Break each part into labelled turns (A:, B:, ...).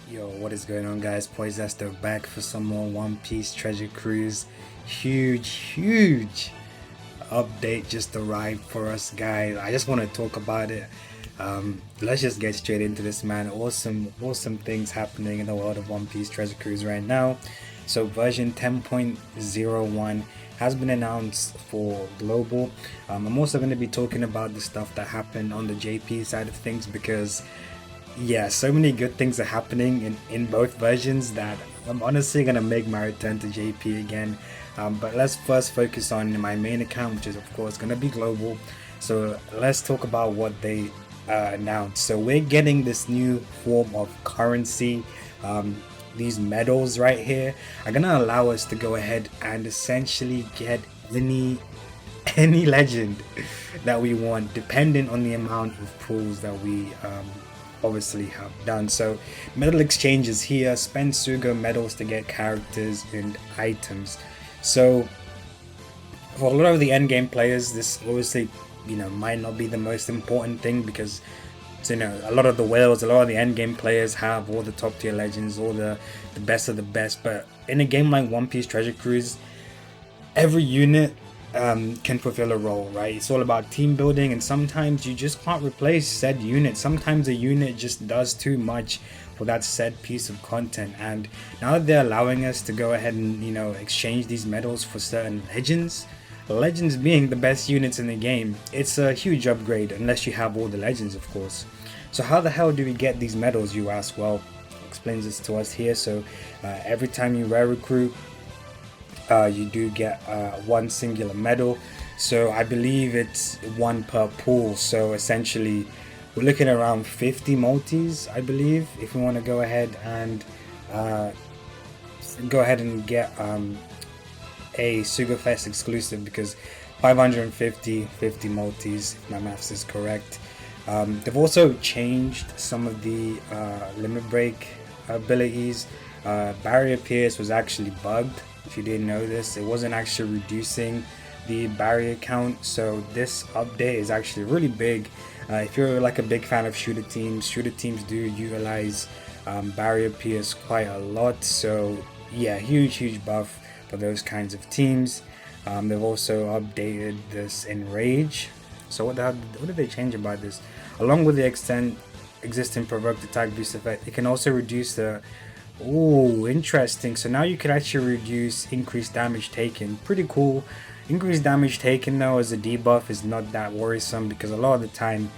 A: Yo, what is going on, guys? Poizesto back for some more One Piece Treasure Cruise. Huge update just arrived for us, guys. I just want to talk about it. Let's just get straight into this, man. Awesome things happening in the world of One Piece Treasure Cruise right now. So version 10.01 has been announced for global. I'm also going to be talking about the stuff that happened on the JP side of things, because yeah, so many good things are happening in both versions that I'm honestly gonna make my return to JP again. But let's first focus on my main account, which is of course gonna be global. So let's talk about what they announced. So we're getting this new form of currency. These medals right here are gonna allow us to go ahead and essentially get any legend that we want, depending on the amount of pulls that we obviously have done. So medal exchanges here, spend Sugo medals to get characters and items. So for a lot of the end game players, this obviously might not be the most important thing, because a lot of the whales, a lot of the end game players have all the top tier legends, all the best of the best. But in a game like One Piece Treasure Cruise, every unit can fulfill a role, right? It's all about team building, and sometimes you just can't replace said unit. Sometimes a unit just does too much for that said piece of content. And now that they're allowing us to go ahead and exchange these medals for certain legends being the best units in the game, it's a huge upgrade, unless you have all the legends, of course. So how the hell do we get these medals, you ask? Well, explains this to us here. So every time you rare recruit, you do get one singular medal. So I believe it's one per pool. So essentially we're looking around 50 multis, I believe, if we want to go ahead and get a Sugafest exclusive, because 550 multis, if my maths is correct. They've also changed some of the limit break abilities. Barrier Pierce was actually bugged. If you didn't know this, it wasn't actually reducing the barrier count. So this update is actually really big. If you're like a big fan of shooter teams do utilize barrier pierce quite a lot. So yeah, huge buff for those kinds of teams. They've also updated this in Rage. So what did they change about this? Along with the existing provoked attack boost effect, it can also reduce the interesting. So now you can actually reduce increased damage taken. Pretty cool. Increased damage taken though as a debuff is not that worrisome, because a lot of the time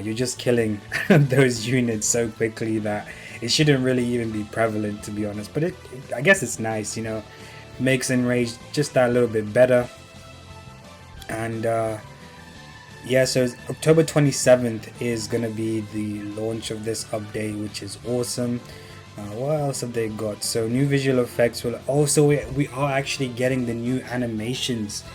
A: you're just killing those units so quickly that it shouldn't really even be prevalent, to be honest. But I guess it's nice, makes Enrage just that little bit better. And yeah, so October 27th is gonna be the launch of this update, which is awesome. What else have they got? So new visual effects will also, we are actually getting the new animations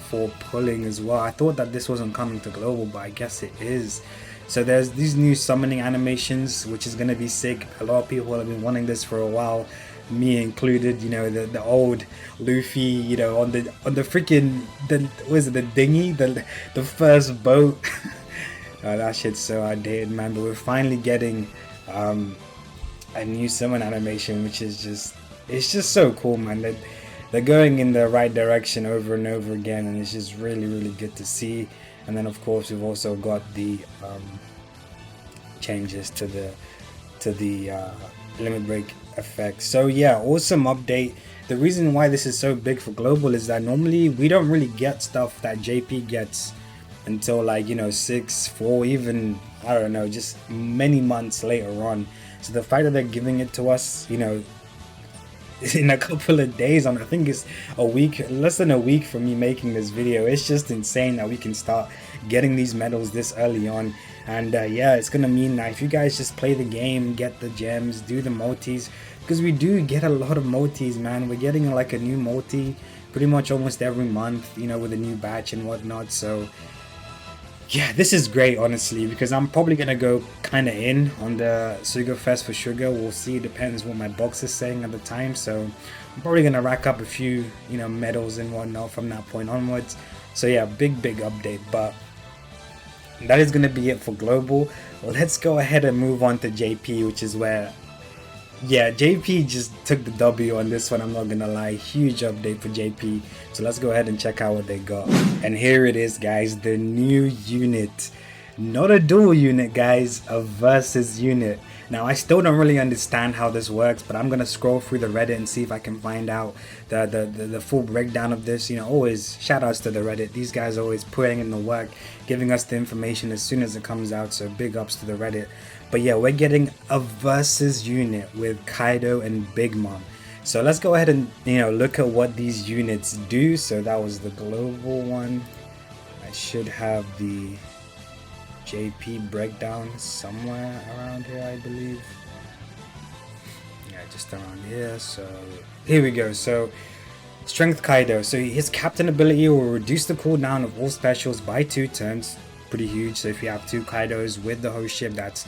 A: for pulling as well. I thought that this wasn't coming to global, but I guess it is. So there's these new summoning animations, which is going to be sick. A lot of people have been wanting this for a while, me included. The old Luffy, on the freaking the dinghy, the first boat. That shit's so outdated, man. But we're finally getting a new summon animation, which is it's just so cool, man. They're going in the right direction over and over again, and it's just really good to see. And then of course we've also got the changes to the limit break effect. So yeah, awesome update. The reason why this is so big for global is that normally we don't really get stuff that JP gets until 6, 4, even I don't know, just many months later on. So the fact that they're giving it to us, in a couple of days, I think it's a week, less than a week from me making this video, it's just insane that we can start getting these medals this early on. And yeah, it's gonna mean that if you guys just play the game, get the gems, do the multis, because we do get a lot of multis, man. We're getting like a new multi pretty much almost every month, with a new batch and whatnot. So yeah, this is great, honestly, because I'm probably gonna go kind of in on the Sugar Fest for sugar. We'll see. It depends what my box is saying at the time. So I'm probably gonna rack up a few, medals and whatnot from that point onwards. So yeah, big update. But that is gonna be it for global. Let's go ahead and move on to JP, which is where Yeah, JP just took the W on this one, I'm not gonna lie. Huge update for JP. So let's go ahead and check out what they got. And here it is, guys, the new unit. Not a dual unit, guys, a versus unit. Now, I still don't really understand how this works, but I'm gonna scroll through the Reddit and see if I can find out the full breakdown of this. You know, always shout outs to the Reddit. These guys are always putting in the work, giving us the information as soon as it comes out, so big ups to the Reddit. But yeah, we're getting a versus unit with Kaido and Big Mom. So let's go ahead and, you know, look at what these units do. So that was the global one. I should have the JP breakdown somewhere around here, I believe. Yeah, just around here. So here we go. So Strength Kaido. So his captain ability will reduce the cooldown of all specials by 2 turns. Pretty huge. So if you have 2 Kaidos with the host ship, that's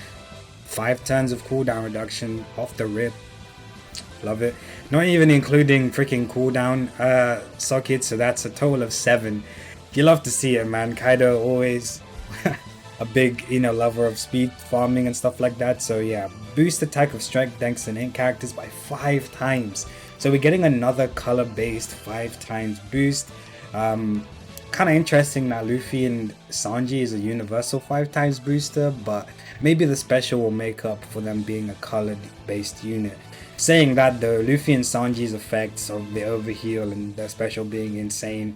A: 5 turns of cooldown reduction off the rip. Love it. Not even including freaking cooldown sockets, so that's a total of 7. You love to see it, man. Kaido always a big, you know, lover of speed farming and stuff like that. So yeah, boost attack of strength, dex, and int characters by 5 times. So we're getting another color based 5 times boost. Kind of interesting that Luffy and Sanji is a universal 5 times booster, but maybe the special will make up for them being a colored based unit. Saying that though, Luffy and Sanji's effects of the overheal and the special being insane,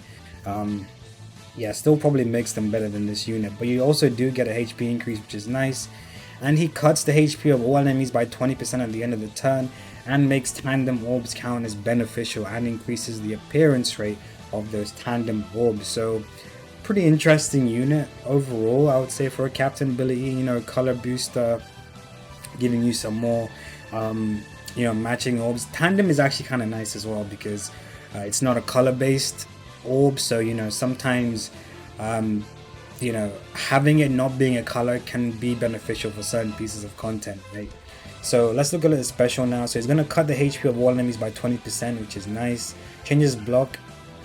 A: yeah, still probably makes them better than this unit. But you also do get a HP increase, which is nice. And he cuts the HP of all enemies by 20% at the end of the turn, and makes tandem orbs count as beneficial, and increases the appearance rate of those tandem orbs. So pretty interesting unit overall, I would say, for a captain ability. You know, color booster, giving you some more you know, matching orbs. Tandem is actually kind of nice as well, because it's not a color based orb, so you know, sometimes you know, having it not being a color can be beneficial for certain pieces of content, right? So let's look at the special now. So he's going to cut the HP of all enemies by 20%, which is nice. Changes block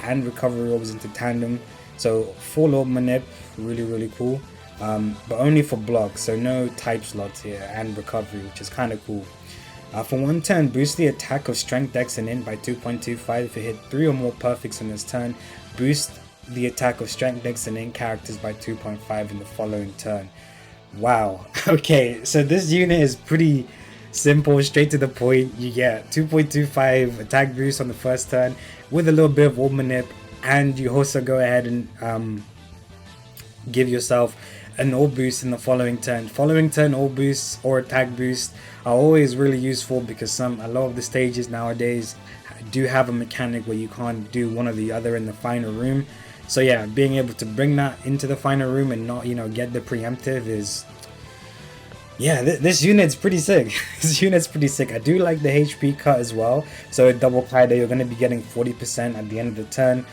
A: and recovery orbs into tandem. So full orb manip, really cool, but only for block, so no type slots here, and recovery, which is kind of cool. For 1 turn, boost the attack of strength, dex, and int by 2.25 if you hit 3 or more perfects in this turn. Boost the attack of strength, dex, and int characters by 2.5 in the following turn. Wow. Okay, so this unit is pretty simple, straight to the point. You get 2.25 attack boost on the first turn with a little bit of orb manip, and you also go ahead and give yourself an orb boost in the following turn. Following turn orb boosts or attack boosts are always really useful, because a lot of the stages nowadays do have a mechanic where you can't do one or the other in the final room. So yeah, being able to bring that into the final room and not, you know, get the preemptive is, yeah, this unit's pretty sick. This unit's pretty sick. I do like the HP cut as well. So at double Kaido, you're going to be getting 40% at the end of the turn.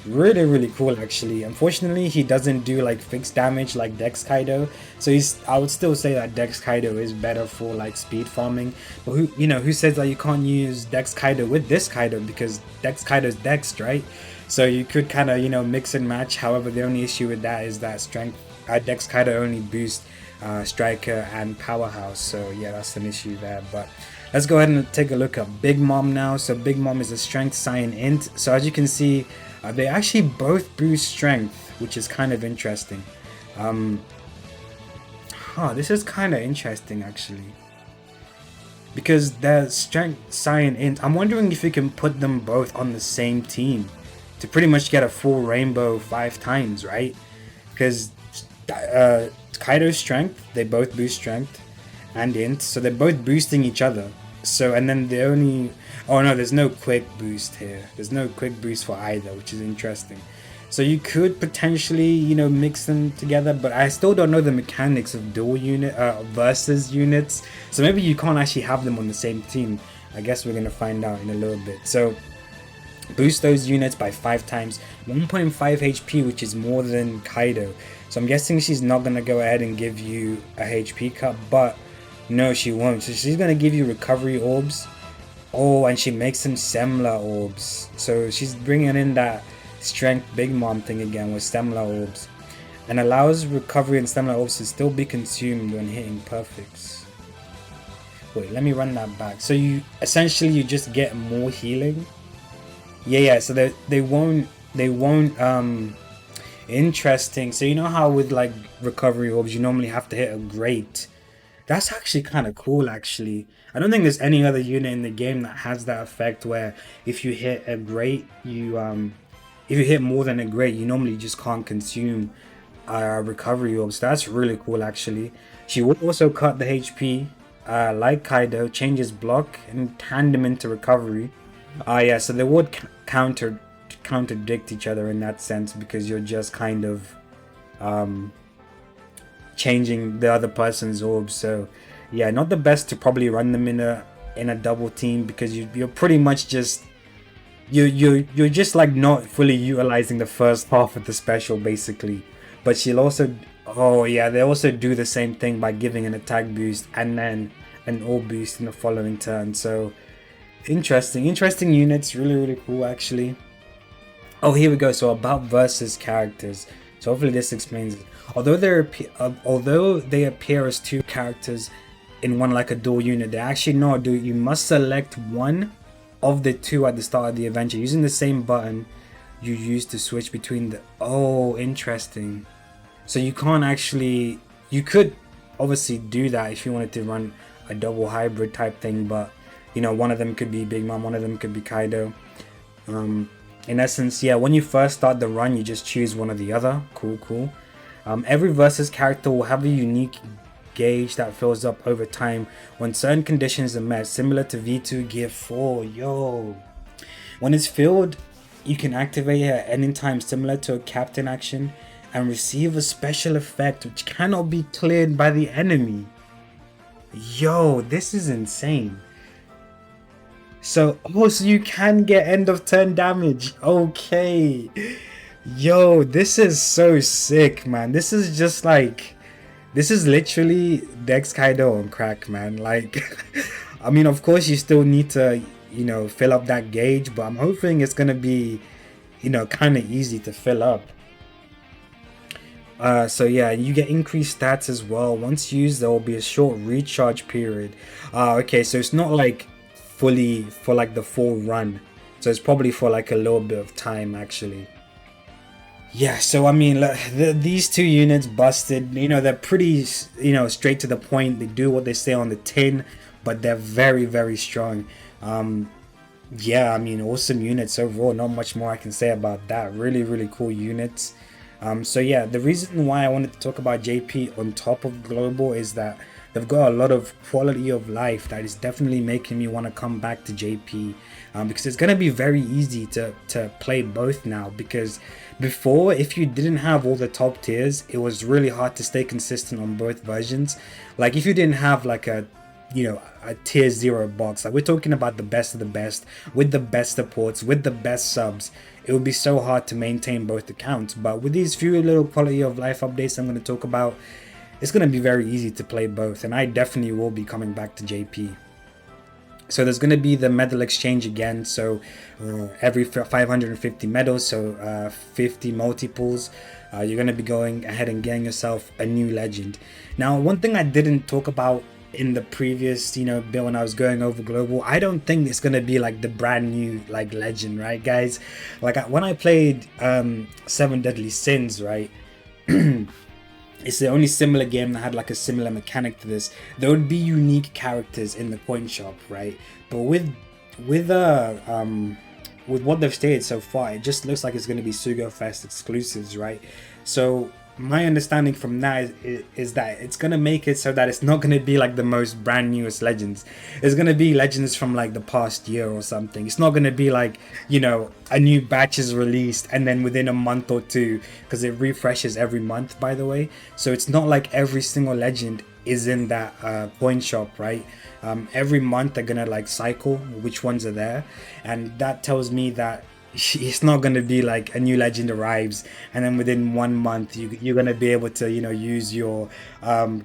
A: Really cool, actually. Unfortunately, he doesn't do like fixed damage like Dex Kaido, so I would still say that Dex Kaido is better for like speed farming. But who says that you can't use Dex Kaido with this Kaido, because Dex Kaido's dexed, right? So you could kind of, you know, mix and match. However, the only issue with that is that Dex Kaido only boosts Striker and Powerhouse, so yeah, that's an issue there. But let's go ahead and take a look at Big Mom now. So Big Mom is a strength, Scion, int. So as you can see, they actually both boost strength, which is kind of interesting. This is kind of interesting, actually, because they're strength, Scion, int. I'm wondering if you can put them both on the same team to pretty much get a full rainbow 5 times, right? Because Kaido's strength, they both boost strength and int, so they're both boosting each other. So, and then the only, oh no, there's no quick boost here. There's no quick boost for either, which is interesting. So you could potentially, you know, mix them together, but I still don't know the mechanics of dual unit versus units. So maybe you can't actually have them on the same team. I guess we're gonna find out in a little bit. So boost those units by 5 times, 1.5 HP, which is more than Kaido. So I'm guessing she's not gonna go ahead and give you a HP cut, but no, she won't. So she's gonna give you recovery orbs. Oh, and she makes some Semla orbs. So she's bringing in that strength Big Mom thing again with Semla orbs, and allows recovery and Semla orbs to still be consumed when hitting perfects. Wait, let me run that back. So you essentially you just get more healing. Yeah. So they won't. Interesting. So you know how with like recovery orbs, you normally have to hit a grate. That's actually kind of cool, actually. I don't think there's any other unit in the game that has that effect where if you hit a grate, if you hit more than a grate, you normally just can't consume recovery orbs. That's really cool, actually. She will also cut the HP, like Kaido, changes block and hand him into recovery. Yeah, so they would contradict each other in that sense because you're just kind of changing the other person's orbs. So yeah, not the best to probably run them in a double team because you're pretty much just you're just like not fully utilizing the first half of the special basically. But she'll also, oh yeah, they also do the same thing by giving an attack boost and then an orb boost in the following turn. So interesting units, really cool actually. Oh, here we go. So about versus characters. So hopefully this explains it. Although they appear as two characters in one like a dual unit, they're actually not. You must select one of the two at the start of the adventure using the same button you use to switch between the. Oh, interesting. So you can't actually. You could obviously do that if you wanted to run a double hybrid type thing, but you know, one of them could be Big Mom, one of them could be Kaido. In essence, yeah, when you first start the run, you just choose one or the other. Cool. Every versus character will have a unique gauge that fills up over time when certain conditions are met, similar to V2 Gear 4. Yo, when it's filled, you can activate it at any time, similar to a captain action, and receive a special effect which cannot be cleared by the enemy. Yo, this is insane. So you can get end of turn damage. Okay. Yo, this is so sick, man. This is just like, this is literally Dex Kaido on crack, man. Like, I mean, of course you still need to, you know, fill up that gauge, but I'm hoping it's gonna be, you know, kind of easy to fill up. So yeah, you get increased stats as well. Once used, there will be a short recharge period. Okay, so it's not like fully for like the full run, so it's probably for like a little bit of time actually. Yeah, so I mean, these two units busted, you know, they're pretty, you know, straight to the point. They do what they say on the tin, but they're very strong. Yeah, I mean, awesome units overall. Not much more I can say about that. Really cool units. So yeah, the reason why I wanted to talk about JP on top of Global is that they've got a lot of quality of life that is definitely making me want to come back to JP, because it's going to be very easy to play both now. Because before, if you didn't have all the top tiers, it was really hard to stay consistent on both versions. Like if you didn't have like a, you know, a tier 0 box, like we're talking about the best of the best with the best supports, with the best subs, it would be so hard to maintain both accounts. But with these few little quality of life updates I'm going to talk about, it's going to be very easy to play both, and I definitely will be coming back to JP. So there's going to be the medal exchange again, so every 550 medals, so 50 multiples, you're going to be going ahead and getting yourself a new legend. Now, one thing I didn't talk about in the previous, you know, bit when I was going over Global, I don't think it's going to be like the brand new like legend, right guys? Like when I played 7 Deadly Sins, right? It's the only similar game that had like a similar mechanic to this. There would be unique characters in the coin shop, right? But with what they've stated so far, it just looks like it's going to be Sugo Fest exclusives, right? So my understanding from that is that it's going to make it so that it's not going to be like the most brand newest legends. It's going to be legends from like the past year or something. It's not going to be like, you know, a new batch is released and then within a month or two, because it refreshes every month, by the way. So it's not like every single legend is in that coin shop, right? Every month they're gonna like cycle which ones are there, and that tells me that it's not going to be like a new legend arrives and then within 1 month you're going to be able to, you know, use your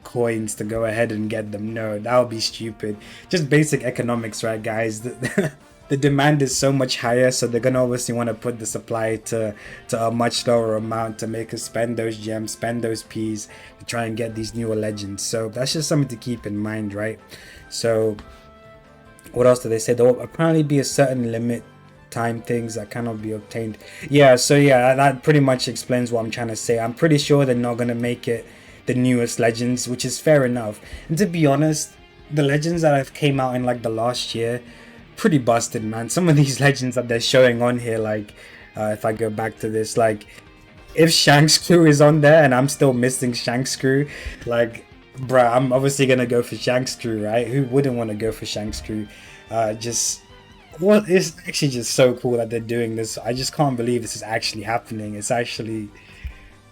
A: coins to go ahead and get them. No, that would be stupid. Just basic economics, right guys? The demand is so much higher, so they're going to obviously want to put the supply to a much lower amount to make us spend those gems, spend those P's to try and get these newer legends. So that's just something to keep in mind, right? So what else do they say? There will apparently be a certain limit time things that cannot be obtained. Yeah, so yeah, that pretty much explains what I'm trying to say. I'm pretty sure they're not gonna make it the newest legends, which is fair enough. And to be honest, the legends that have came out in like the last year, pretty busted, man. Some of these legends that they're showing on here, like if I go back to this, like if Shanks crew is on there and I'm still missing Shanks crew, like bruh, I'm obviously gonna go for Shanks crew, right? Who wouldn't want to go for Shanks crew? Just well, it's actually just so cool that they're doing this. I just can't believe this is actually happening. It's actually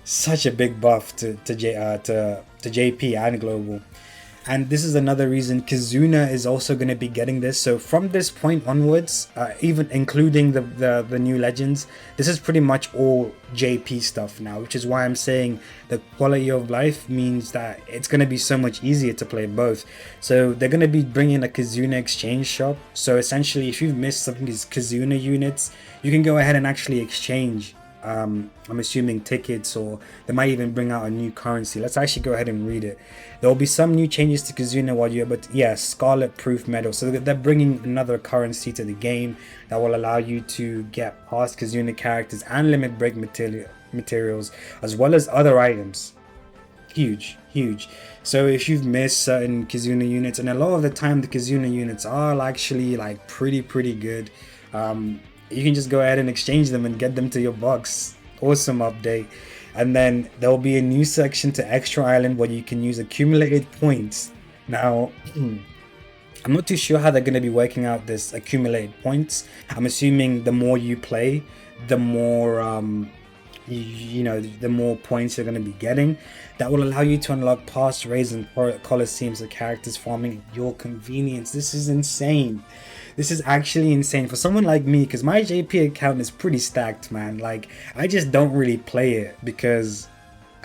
A: such a big buff to JP and Global. And this is another reason Kazuna is also going to be getting this. So from this point onwards, even including the new legends, this is pretty much all JP stuff now, which is why I'm saying the quality of life means that it's going to be so much easier to play both. So they're going to be bringing a Kazuna exchange shop. So essentially, if you've missed some of these Kazuna units, you can go ahead and actually exchange. I'm assuming tickets, or they might even bring out a new currency. Let's actually go ahead and read it. There will be some new changes to Kazuna while you're, but yeah, Scarlet Proof Medal. So they're bringing another currency to the game that will allow you to get past Kazuna characters and limit break materials, as well as other items. Huge. So if you've missed certain Kazuna units, and a lot of the time the Kazuna units are actually like pretty good, you can just go ahead and exchange them and get them to your box. Awesome update. And then there'll be a new section to Extra Island where you can use accumulated points. Now, I'm not too sure how they're going to be working out this accumulated points. I'm assuming the more you play, the more the more points you're going to be getting. That will allow you to unlock past raids and coliseums of characters farming at your convenience. This is insane. This is actually insane for someone like me, because my JP account is pretty stacked, man. Like, I just don't really play it because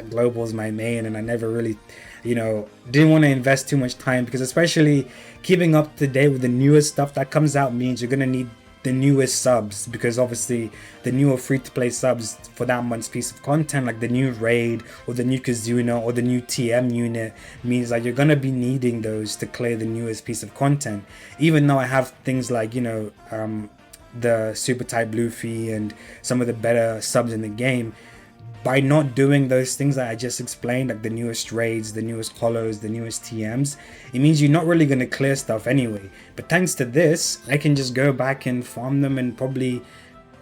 A: Global is my main, and I never really, didn't want to invest too much time, because especially keeping up to date with the newest stuff that comes out means you're going to need the newest subs, because obviously the newer free-to-play subs for that month's piece of content, like the new raid or the new Kazuna or the new TM unit, means like you're gonna be needing those to clear the newest piece of content. Even though I have things like the super type Luffy and some of the better subs in the game, by not doing those things that I just explained, like the newest raids, the newest hollows, the newest TMs, it means you're not really going to clear stuff anyway. But thanks to this, I can just go back and farm them and probably,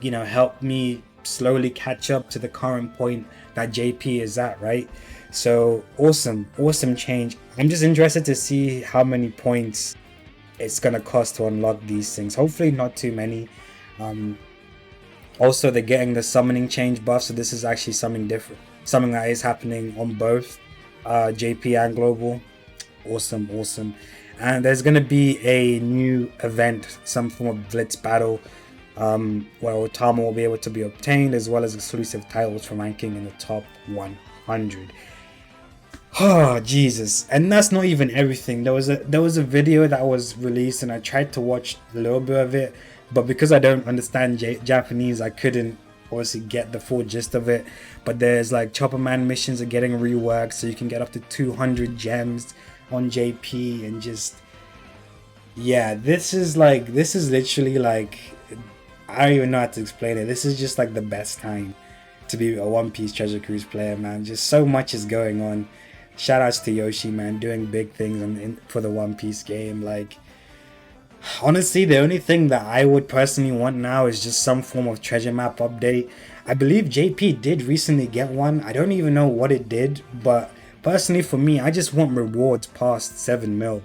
A: help me slowly catch up to the current point that JP is at, right? So awesome change. I'm just interested to see how many points it's going to cost to unlock these things. Hopefully not too many. Also, they're getting the summoning change buff, so this is actually something different, something that is happening on both JP and Global. Awesome. And there's going to be a new event, some form of blitz battle, where Otama will be able to be obtained, as well as exclusive titles for ranking in the top 100. Oh Jesus! And that's not even everything. There was a video that was released, and I tried to watch a little bit of it, but because I don't understand Japanese, I couldn't obviously get the full gist of it. But there's like Chopper Man missions are getting reworked, so you can get up to 200 gems on JP, and just this is literally like, I don't even know how to explain it. This is just like the best time to be a One Piece Treasure Cruise player, man. Just so much is going on. Shout outs to Yoshi, man, doing big things for the One Piece game. Like, honestly, the only thing that I would personally want now is just some form of treasure map update. I believe JP did recently get one. I don't even know what it did, but personally for me, I just want rewards past 7 mil.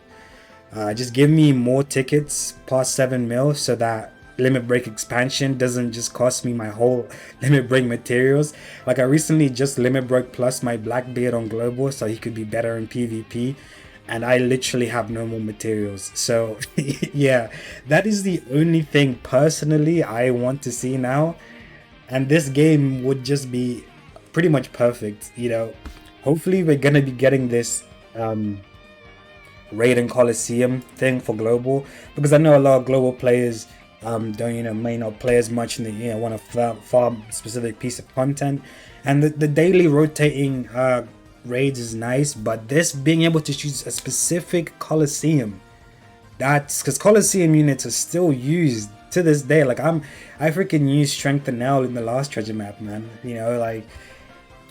A: Just give me more tickets past 7 mil so that limit break expansion doesn't just cost me my whole limit break materials. Like, I recently just limit broke plus my Blackbeard on Global so he could be better in PvP, and I literally have no more materials. So yeah, that is the only thing personally I want to see now, and this game would just be pretty much perfect. Hopefully we're gonna be getting this raid and Coliseum thing for Global, because I know a lot of Global players may not play as much, and they want to farm specific piece of content, and the daily rotating raids is nice, but this being able to choose a specific Coliseum That's because Coliseum units are still used to this day. Like I freaking used Strength and Nail in the last treasure map, man. You know, like,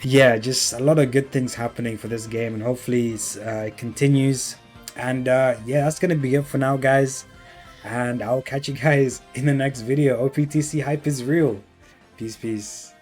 A: yeah, just a lot of good things happening for this game, and hopefully it continues. And yeah, that's gonna be it for now, guys. And I'll catch you guys in the next video. OPTC hype is real. Peace, peace.